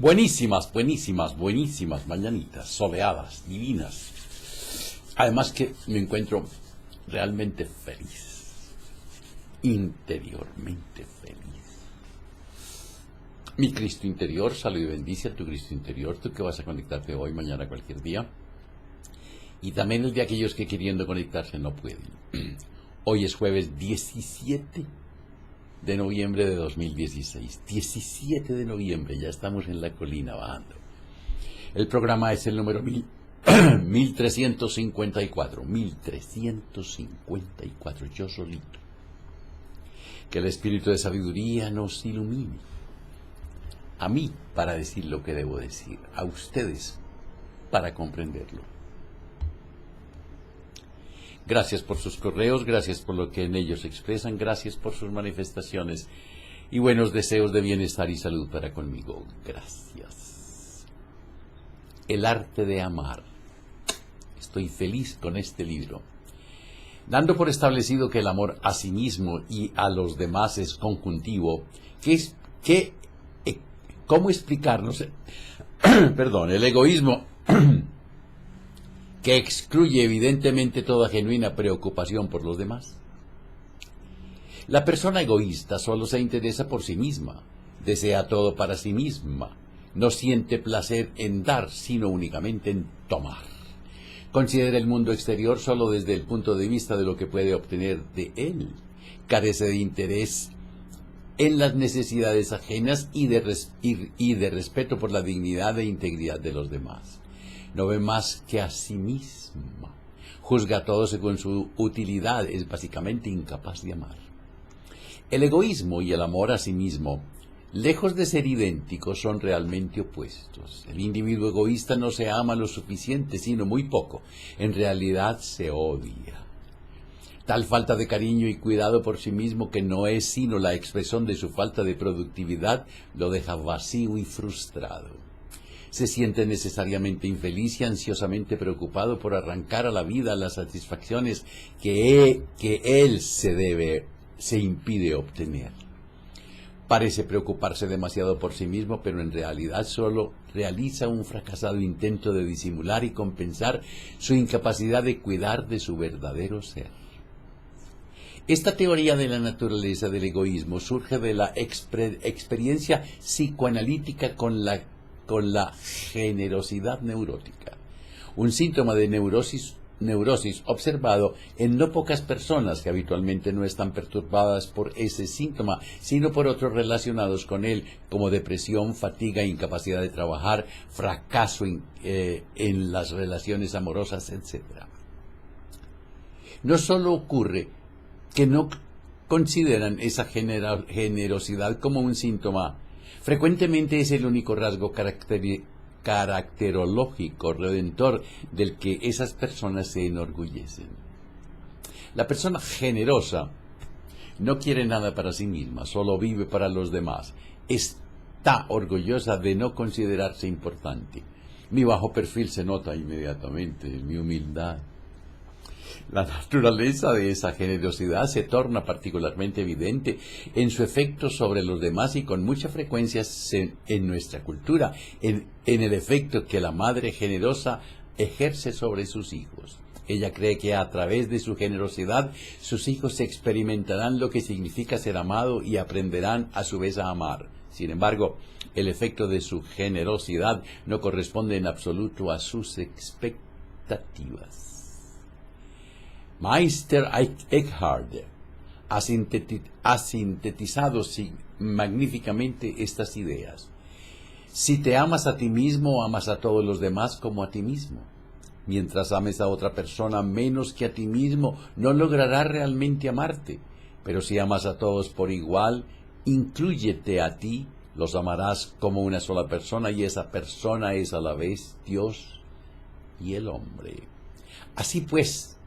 Buenísimas, buenísimas, buenísimas mañanitas, soleadas, divinas. Además que me encuentro realmente feliz, interiormente feliz. Mi Cristo interior, salud y bendice a tu Cristo interior, tú que vas a conectarte hoy, mañana, cualquier día. Y también el de aquellos que queriendo conectarse no pueden. Hoy es jueves 17 de noviembre de 2016. 17 de noviembre, ya estamos en la colina bajando. El programa es el número 1354. 1354, yo solito. Que el espíritu de sabiduría nos ilumine. A mí para decir lo que debo decir, a ustedes para comprenderlo. Gracias por sus correos, gracias por lo que en ellos expresan, gracias por sus manifestaciones y buenos deseos de bienestar y salud para conmigo. Gracias. El arte de amar. Estoy feliz con este libro. Dando por establecido que el amor a sí mismo y a los demás es conjuntivo, ¿cómo explicarnos? Perdón, el egoísmo que excluye evidentemente toda genuina preocupación por los demás. La persona egoísta solo se interesa por sí misma, desea todo para sí misma, no siente placer en dar, sino únicamente en tomar. Considera el mundo exterior solo desde el punto de vista de lo que puede obtener de él, carece de interés en las necesidades ajenas y de respeto por la dignidad e integridad de los demás. No ve más que a sí misma. Juzga a todo según su utilidad. Es básicamente incapaz de amar. El egoísmo y el amor a sí mismo, lejos de ser idénticos, son realmente opuestos. El individuo egoísta no se ama lo suficiente, sino muy poco. En realidad se odia. Tal falta de cariño y cuidado por sí mismo, que no es sino la expresión de su falta de productividad, lo deja vacío y frustrado. Se siente necesariamente infeliz y ansiosamente preocupado por arrancar a la vida las satisfacciones que él se impide obtener. Parece preocuparse demasiado por sí mismo, pero en realidad solo realiza un fracasado intento de disimular y compensar su incapacidad de cuidar de su verdadero ser. Esta teoría de la naturaleza del egoísmo surge de la experiencia psicoanalítica con la generosidad neurótica, un síntoma de neurosis observado en no pocas personas que habitualmente no están perturbadas por ese síntoma, sino por otros relacionados con él, como depresión, fatiga, incapacidad de trabajar, fracaso en las relaciones amorosas, etc. No solo ocurre que no consideran esa generosidad como un síntoma. Frecuentemente es el único rasgo caracterológico redentor del que esas personas se enorgullecen. La persona generosa no quiere nada para sí misma, solo vive para los demás. Está orgullosa de no considerarse importante. Mi bajo perfil se nota inmediatamente, mi humildad. La naturaleza de esa generosidad se torna particularmente evidente en su efecto sobre los demás y con mucha frecuencia en nuestra cultura, en el efecto que la madre generosa ejerce sobre sus hijos. Ella cree que a través de su generosidad sus hijos experimentarán lo que significa ser amado y aprenderán a su vez a amar. Sin embargo, el efecto de su generosidad no corresponde en absoluto a sus expectativas. Meister Eckhart ha sintetizado magníficamente estas ideas. Si te amas a ti mismo, amas a todos los demás como a ti mismo. Mientras ames a otra persona menos que a ti mismo, no lograrás realmente amarte. Pero si amas a todos por igual, inclúyete a ti, los amarás como una sola persona, y esa persona es a la vez Dios y el hombre. Así pues,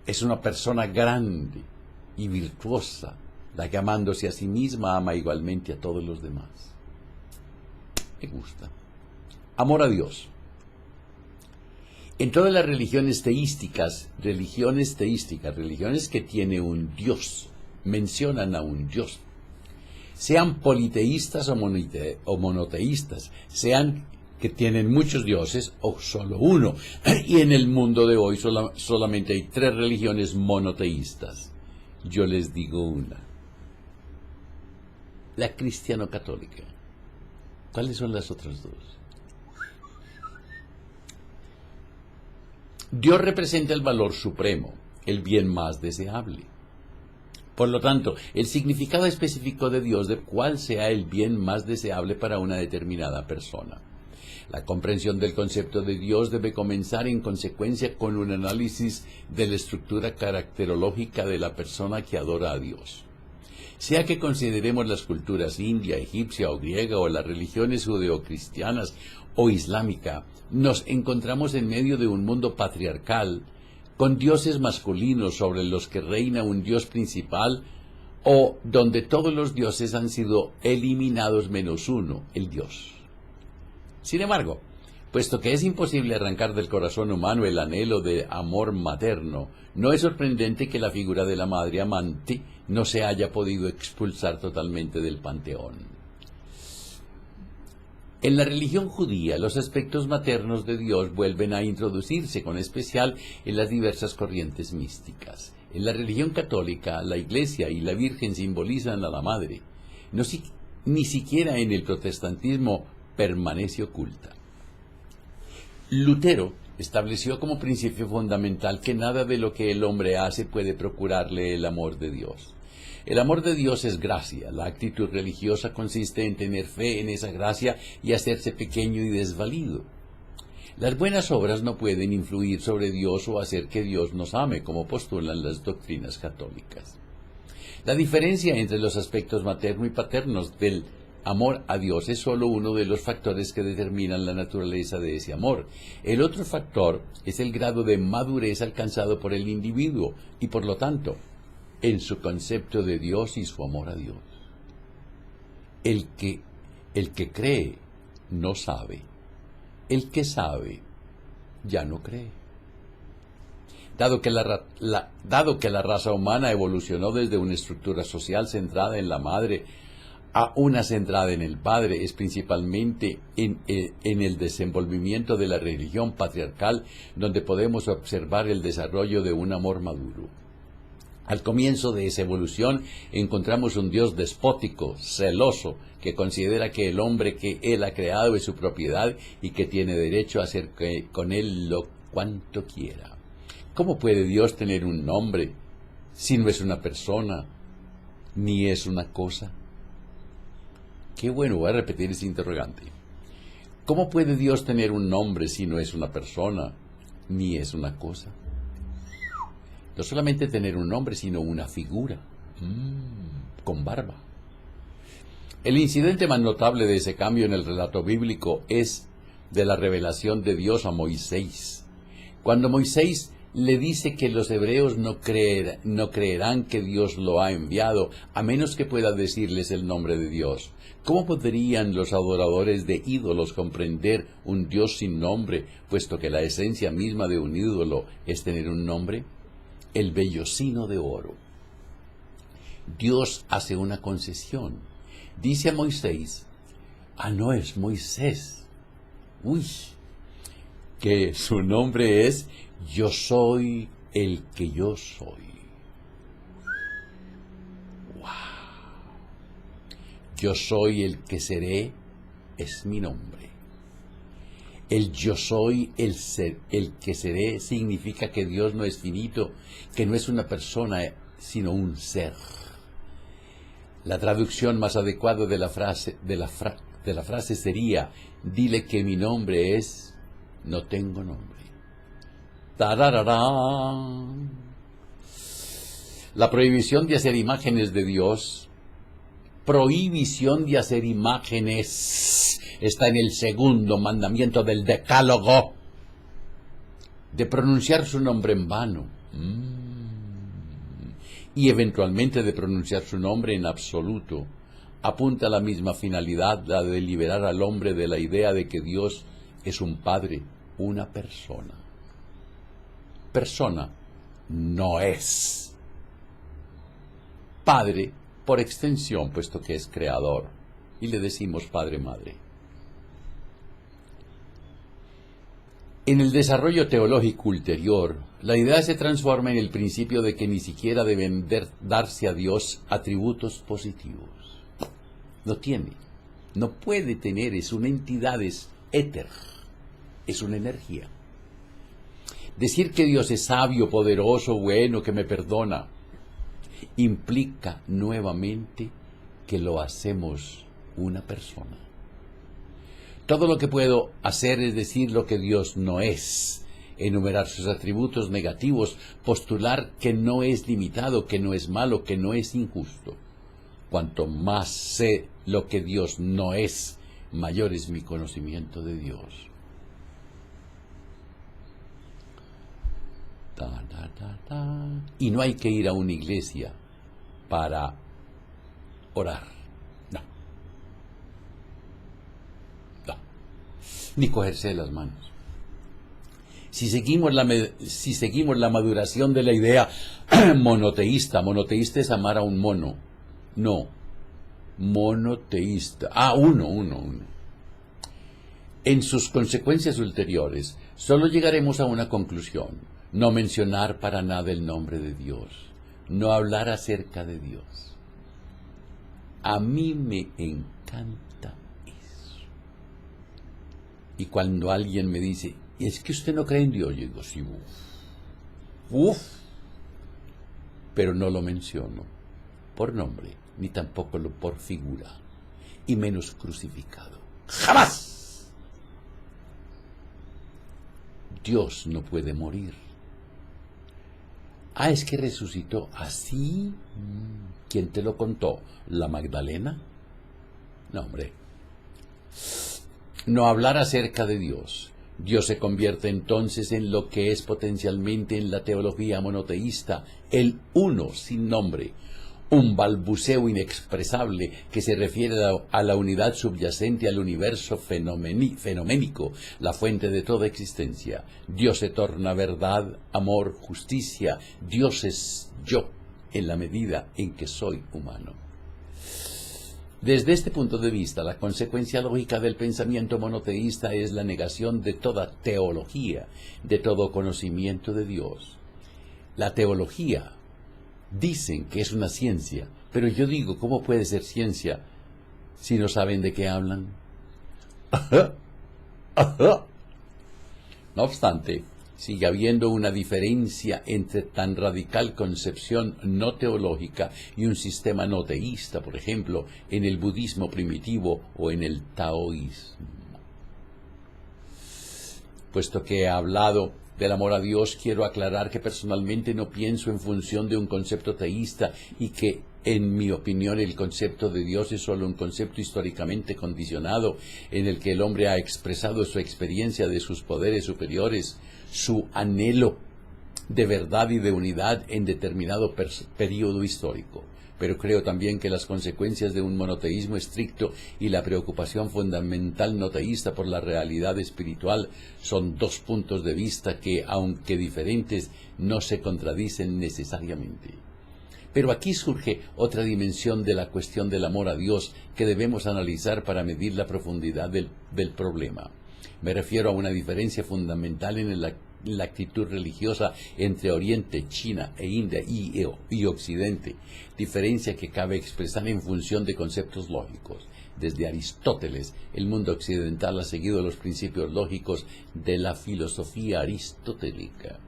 es una persona grande y virtuosa la que, amándose a sí misma, ama igualmente a todos los demás. Me gusta. Amor a Dios. En todas las religiones teísticas, religiones que tienen un Dios, mencionan a un Dios. sean politeístas o monoteístas, sean que tienen muchos dioses o solo uno. Y en el mundo de hoy solamente hay 3 religiones monoteístas. Yo les digo una: la cristiano-católica. ¿Cuáles son las otras 2? Dios representa el valor supremo, el bien más deseable. Por lo tanto, el significado específico de Dios de cuál sea el bien más deseable para una determinada persona. La comprensión del concepto de Dios debe comenzar en consecuencia con un análisis de la estructura caracterológica de la persona que adora a Dios. Sea que consideremos las culturas india, egipcia o griega o las religiones judeocristianas o islámica, nos encontramos en medio de un mundo patriarcal, con dioses masculinos sobre los que reina un dios principal, o donde todos los dioses han sido eliminados menos uno, el Dios. Sin embargo, puesto que es imposible arrancar del corazón humano el anhelo de amor materno, no es sorprendente que la figura de la madre amante no se haya podido expulsar totalmente del panteón. En la religión judía, los aspectos maternos de Dios vuelven a introducirse, con especial en las diversas corrientes místicas. En la religión católica, la Iglesia y la Virgen simbolizan a la Madre. Ni siquiera en el protestantismo permanece oculta. Lutero estableció como principio fundamental que nada de lo que el hombre hace puede procurarle el amor de Dios. El amor de Dios es gracia. La actitud religiosa consiste en tener fe en esa gracia y hacerse pequeño y desvalido. Las buenas obras no pueden influir sobre Dios o hacer que Dios nos ame, como postulan las doctrinas católicas. La diferencia entre los aspectos materno y paternos del amor a Dios es solo uno de los factores que determinan la naturaleza de ese amor. El otro factor es el grado de madurez alcanzado por el individuo y, por lo tanto, en su concepto de Dios y su amor a Dios. El que cree no sabe. El que sabe ya no cree. Dado que la raza humana evolucionó desde una estructura social centrada en la madre a una centrada en el padre, es principalmente en el desenvolvimiento de la religión patriarcal donde podemos observar el desarrollo de un amor maduro. Al comienzo de esa evolución encontramos un Dios despótico, celoso, que considera que el hombre que Él ha creado es su propiedad y que tiene derecho a hacer con Él lo cuanto quiera. ¿Cómo puede Dios tener un nombre si no es una persona, ni es una cosa? Qué bueno, voy a repetir ese interrogante. ¿Cómo puede Dios tener un nombre si no es una persona, ni es una cosa? No solamente tener un nombre, sino una figura, con barba. El incidente más notable de ese cambio en el relato bíblico es de la revelación de Dios a Moisés. Cuando Moisés le dice que los hebreos no creerán que Dios lo ha enviado, a menos que pueda decirles el nombre de Dios. ¿Cómo podrían los adoradores de ídolos comprender un Dios sin nombre, puesto que la esencia misma de un ídolo es tener un nombre? El vellocino de oro. Dios hace una concesión. Dice a Moisés, no es Moisés, que su nombre es Yo soy el que yo soy. ¡Wow! Yo soy el que seré es mi nombre. El yo soy el que seré significa que Dios no es finito, que no es una persona, sino un ser. La traducción más adecuada de la frase sería: dile que mi nombre es no tengo nombre. ¡Tarararán! La prohibición de hacer imágenes de Dios, prohibición de hacer imágenes, está en el segundo mandamiento del Decálogo, de pronunciar su nombre en vano, y eventualmente de pronunciar su nombre en absoluto, apunta a la misma finalidad, la de liberar al hombre de la idea de que Dios es un padre, una persona. Persona no es. Padre por extensión, puesto que es creador, y le decimos Padre, Madre. En el desarrollo teológico ulterior, la idea se transforma en el principio de que ni siquiera deben darse a Dios atributos positivos. No tiene, no puede tener, es una entidad, es éter, es una energía. Decir que Dios es sabio, poderoso, bueno, que me perdona, implica nuevamente que lo hacemos una persona. Todo lo que puedo hacer es decir lo que Dios no es, enumerar sus atributos negativos, postular que no es limitado, que no es malo, que no es injusto. Cuanto más sé lo que Dios no es, mayor es mi conocimiento de Dios. Y no hay que ir a una iglesia para orar. No. No. Ni cogerse de las manos. Si seguimos la maduración de la idea monoteísta es amar a un mono. No. Monoteísta. Uno. En sus consecuencias ulteriores, solo llegaremos a una conclusión. No mencionar para nada el nombre de Dios. No hablar acerca de Dios. A mí me encanta eso. Y cuando alguien me dice, ¿es que usted no cree en Dios? Yo digo, sí, pero no lo menciono por nombre, ni tampoco por figura, y menos crucificado. ¡Jamás! Dios no puede morir. Es que resucitó. ¿Así? ¿Quién te lo contó? ¿La Magdalena? No, hombre. No hablar acerca de Dios. Dios se convierte entonces en lo que es potencialmente en la teología monoteísta, el uno sin nombre, un balbuceo inexpresable que se refiere a la unidad subyacente al universo fenoménico, la fuente de toda existencia. Dios se torna verdad, amor, justicia. Dios es yo, en la medida en que soy humano. Desde este punto de vista, la consecuencia lógica del pensamiento monoteísta es la negación de toda teología, de todo conocimiento de Dios. La teología dicen que es una ciencia, pero yo digo, ¿cómo puede ser ciencia si no saben de qué hablan? No obstante, sigue habiendo una diferencia entre tan radical concepción no teológica y un sistema no teísta, por ejemplo, en el budismo primitivo o en el taoísmo. Puesto que he hablado del amor a Dios, quiero aclarar que personalmente no pienso en función de un concepto teísta y que, en mi opinión, el concepto de Dios es solo un concepto históricamente condicionado en el que el hombre ha expresado su experiencia de sus poderes superiores, su anhelo de verdad y de unidad en determinado periodo histórico. Pero creo también que las consecuencias de un monoteísmo estricto y la preocupación fundamental no teísta por la realidad espiritual son dos puntos de vista que, aunque diferentes, no se contradicen necesariamente. Pero aquí surge otra dimensión de la cuestión del amor a Dios que debemos analizar para medir la profundidad del problema. Me refiero a una diferencia fundamental en la actitud religiosa entre Oriente, China e India y Occidente, diferencia que cabe expresar en función de conceptos lógicos. Desde Aristóteles, el mundo occidental ha seguido los principios lógicos de la filosofía aristotélica.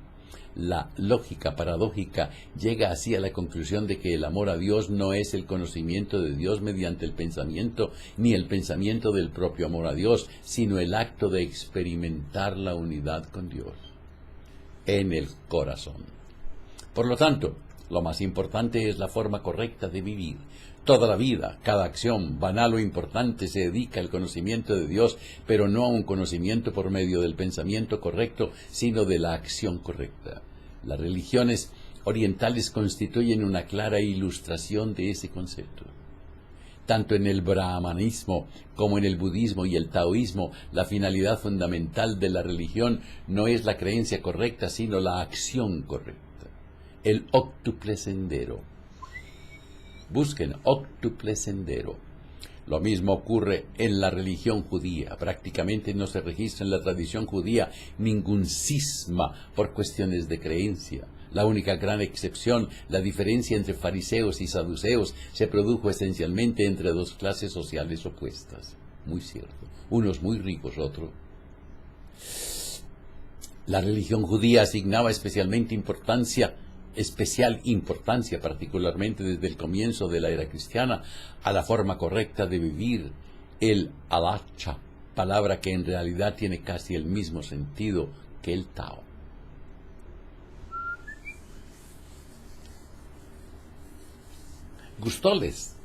La lógica paradójica llega así a la conclusión de que el amor a Dios no es el conocimiento de Dios mediante el pensamiento, ni el pensamiento del propio amor a Dios, sino el acto de experimentar la unidad con Dios en el corazón. Por lo tanto, lo más importante es la forma correcta de vivir. Toda la vida, cada acción, banal o importante, se dedica al conocimiento de Dios, pero no a un conocimiento por medio del pensamiento correcto, sino de la acción correcta. Las religiones orientales constituyen una clara ilustración de ese concepto. Tanto en el brahmanismo como en el budismo y el taoísmo, la finalidad fundamental de la religión no es la creencia correcta, sino la acción correcta. El óctuple sendero. Busquen óctuple sendero. Lo mismo ocurre en la religión judía. Prácticamente no se registra en la tradición judía ningún cisma por cuestiones de creencia. La única gran excepción, la diferencia entre fariseos y saduceos, se produjo esencialmente entre dos clases sociales opuestas. Muy cierto. Unos muy ricos, otros. La religión judía asignaba especial importancia, particularmente desde el comienzo de la era cristiana, a la forma correcta de vivir, el halacha, palabra que en realidad tiene casi el mismo sentido que el Tao. ¿Gustóles?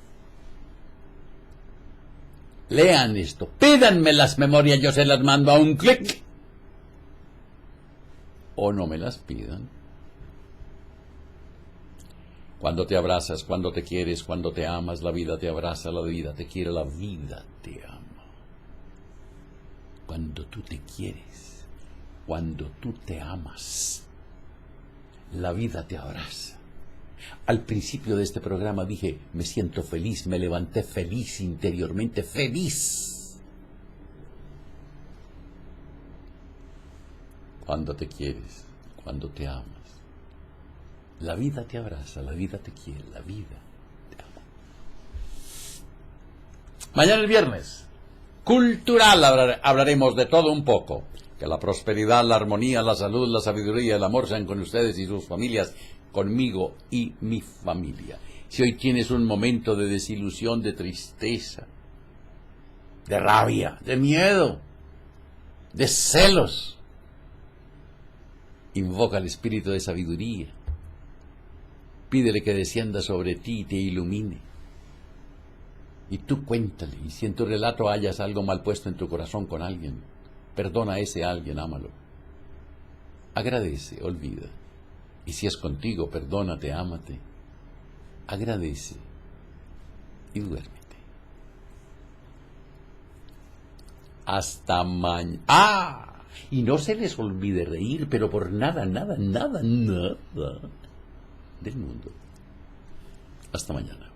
Lean esto, pídanme las memorias, yo se las mando a un clic. O no me las pidan. Cuando te abrazas, cuando te quieres, cuando te amas, la vida te abraza, la vida te quiere, la vida te ama. Cuando tú te quieres, cuando tú te amas, la vida te abraza. Al principio de este programa dije, me siento feliz, me levanté feliz interiormente, feliz. Cuando te quieres, cuando te amas, la vida te abraza, la vida te quiere, la vida te ama. Mañana el viernes, cultural, hablaremos de todo un poco. Que la prosperidad, la armonía, la salud, la sabiduría y el amor sean con ustedes y sus familias, conmigo y mi familia. Si hoy tienes un momento de desilusión, de tristeza, de rabia, de miedo, de celos, invoca al espíritu de sabiduría. Pídele que descienda sobre ti y te ilumine. Y tú cuéntale, y si en tu relato hayas algo mal puesto en tu corazón con alguien, perdona a ese alguien, ámalo. Agradece, olvida. Y si es contigo, perdónate, ámate. Agradece y duérmete. Hasta mañana. ¡Ah! Y no se les olvide reír, pero por nada, nada, nada, nada del mundo. Hasta mañana.